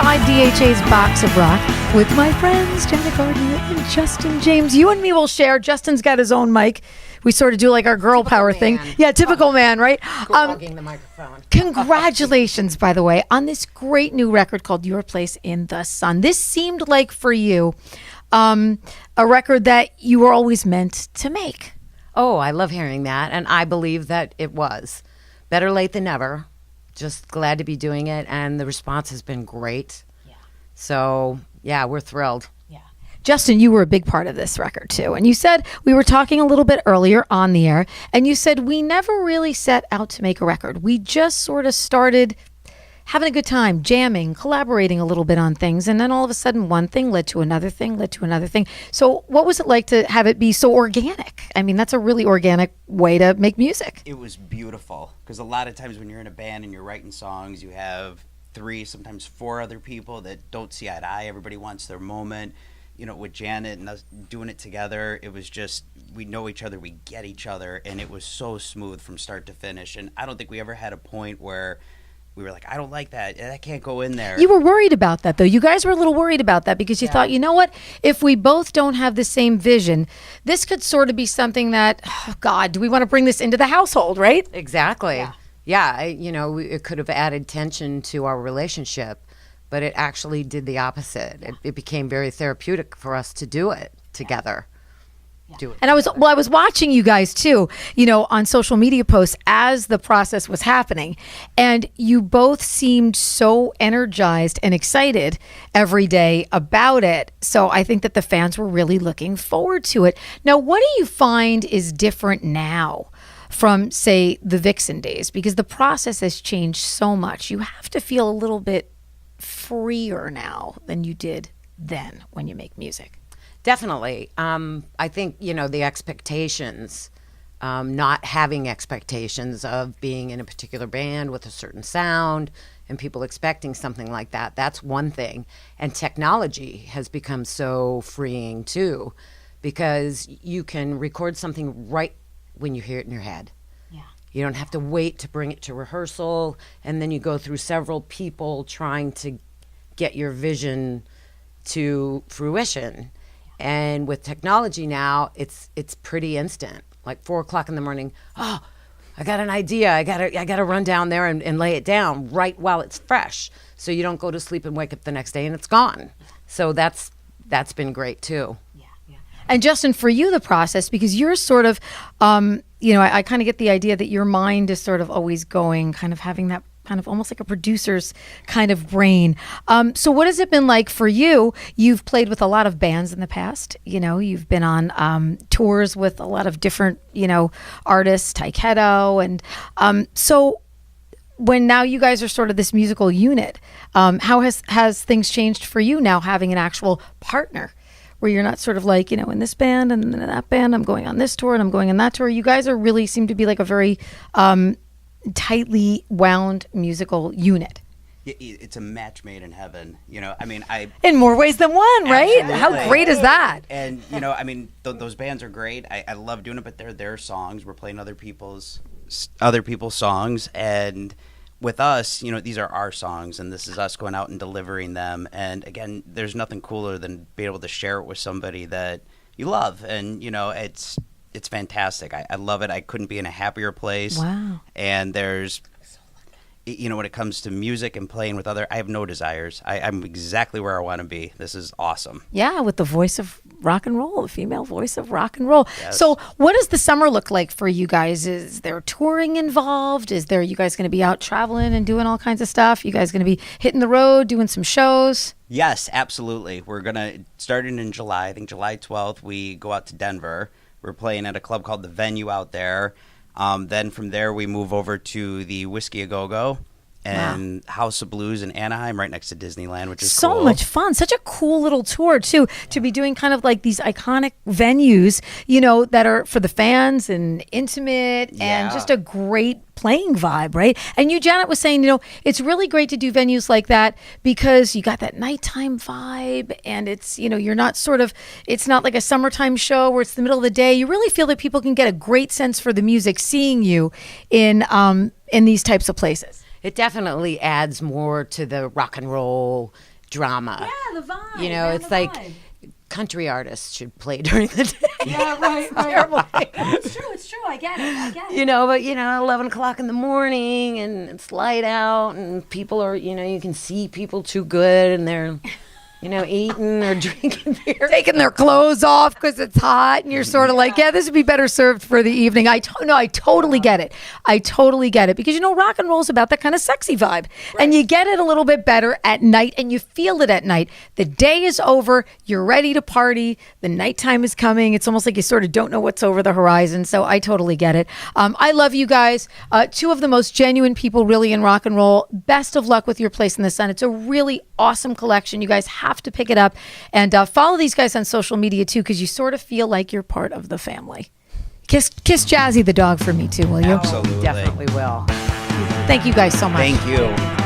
inside DHA's Box of Rock with my friends Janet Gardner and Justin James. You and me will share. Justin's got his own mic. We sort of do like our girl Typical power man. thing. Yeah, typical man, right? Hogging the microphone. Congratulations, by the way, on this great new record called Your Place in the Sun. This seemed like for you a record that you were always meant to make. Oh, I love hearing that, and I believe that it was. Better late than never. Just glad to be doing it, and the response has been great. Yeah. So, yeah, we're thrilled. Yeah. Justin, you were a big part of this record, too. And you said, we were talking a little bit earlier on the air, and you said, we never really set out to make a record. We just sort of started having a good time, jamming, collaborating a little bit on things. And then all of a sudden, one thing led to another thing, led to another thing. So what was it like to have it be so organic? I mean, that's a really organic way to make music. It was beautiful because a lot of times when you're in a band and you're writing songs, you have 3, sometimes 4 other people that don't see eye to eye. Everybody wants their moment. You know, with Janet and us doing it together, it was just, we know each other, we get each other, and it was so smooth from start to finish. And I don't think we ever had a point where we were like, I don't like that. That can't go in there. You were worried about that, though. You guys were a little worried about that because you thought, you know what? If we both don't have the same vision, this could sort of be something that, oh God, do we want to bring this into the household, right? Exactly. Yeah, it could have added tension to our relationship, but it actually did the opposite. It became very therapeutic for us to do it together. And I was watching you guys too, on social media posts as the process was happening, and you both seemed so energized and excited every day about it. So I think that the fans were really looking forward to it. Now, what do you find is different now from, say, the Vixen days? Because the process has changed so much. You have to feel a little bit freer now than you did then when you make music. Definitely. I think, the expectations, not having expectations of being in a particular band with a certain sound and people expecting something like that, that's one thing. And technology has become so freeing too, because you can record something right when you hear it in your head. Yeah. You don't have to wait to bring it to rehearsal, and then you go through several people trying to get your vision to fruition. And with technology now, it's pretty instant. Like 4:00 in the morning, oh, I got an idea. I gotta run down there and lay it down right while it's fresh, so you don't go to sleep and wake up the next day and it's gone. So that's been great too. Yeah. And Justin, for you, the process, because you're sort of, I kind of get the idea that your mind is sort of always going, kind of having that kind of almost like a producer's kind of brain. So what has it been like for you? You've played with a lot of bands in the past. You've been on tours with a lot of different, artists, Taiketo. And so when now you guys are sort of this musical unit, how has things changed for you now having an actual partner? Where you're not sort of like, in this band and in that band, I'm going on this tour and I'm going on that tour. You guys are really seem to be like a very tightly wound musical unit. It's a match made in heaven. In more ways than one, right? Absolutely. How great is that? And those bands are great. I love doing it, but they're their songs. We're playing other people's songs, and with us, these are our songs, and this is us going out and delivering them. And again, there's nothing cooler than being able to share it with somebody that you love, and it's fantastic. I love it. I couldn't be in a happier place. Wow. And there's, when it comes to music and playing with I have no desires. I'm exactly where I want to be. This is awesome. Yeah, with the voice of rock and roll, the female voice of rock and roll. Yes. So what does the summer look like for you guys? Is there touring involved? You guys going to be out traveling and doing all kinds of stuff? You guys going to be hitting the road, doing some shows? Yes, absolutely. We're going to, starting in July, I think July 12th, we go out to Denver. We're playing at a club called The Venue out there. Then from there, we move over to the Whiskey A Go-Go and House of Blues in Anaheim, right next to Disneyland, which is so cool. much fun. Such a cool little tour, too, to be doing kind of like these iconic venues, that are for the fans and intimate and just a great playing vibe, right? And you, Janet, was saying, it's really great to do venues like that because you got that nighttime vibe, and it's, you're not it's not like a summertime show where it's the middle of the day. You really feel that people can get a great sense for the music seeing you in these types of places. It definitely adds more to the rock and roll drama. Yeah, the vibe. You know, yeah, it's the like vibe. country artists should play during the day. Yeah, right. It's true. It's true. I get it. You know, but 11 o'clock in the morning and it's light out and people are, you can see people too good and they're, eating or drinking beer. Taking their clothes off because it's hot, and you're sort of like, yeah, this would be better served for the evening. I totally get it. I totally get it because rock and roll is about that kind of sexy vibe, and you get it a little bit better at night, and you feel it at night. The day is over, you're ready to party. The nighttime is coming. It's almost like you sort of don't know what's over the horizon. So I totally get it. I love you guys. Two of the most genuine people, really, in rock and roll. Best of luck with Your Place in the Sun. It's a really awesome collection. You guys have to pick it up and follow these guys on social media too, because you sort of feel like you're part of the family. Kiss Jazzy the dog for me too, will you? Absolutely. Definitely will. Thank you guys so much. Thank you.